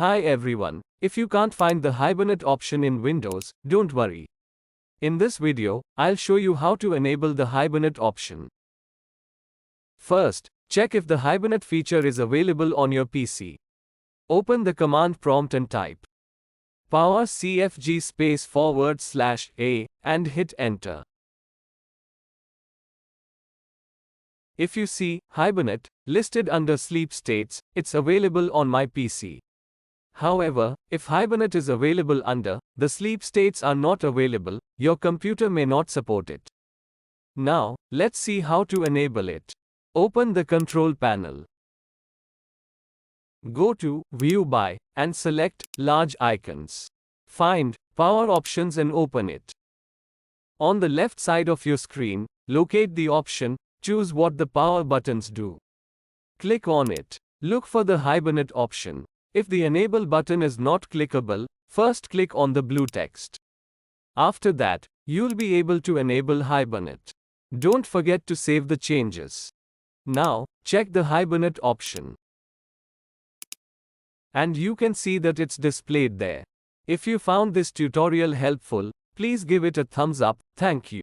Hi everyone. If you can't find the Hibernate option in Windows, don't worry. In this video, I'll show you how to enable the Hibernate option. First, check if the Hibernate feature is available on your PC. Open the command prompt and type power cfg /A and hit enter. If you see Hibernate listed under sleep states, it's available on my PC. However, if Hibernate is available under the sleep states are not available, your computer may not support it. Now, let's see how to enable it. Open the control panel. Go to View by and select Large Icons. Find Power Options and open it. On the left side of your screen, locate the option, choose what the power buttons do. Click on it. Look for the Hibernate option. If the Enable button is not clickable, first click on the blue text. After that, you'll be able to enable Hibernate. Don't forget to save the changes. Now, check the Hibernate option. And you can see that it's displayed there. If you found this tutorial helpful, please give it a thumbs up. Thank you.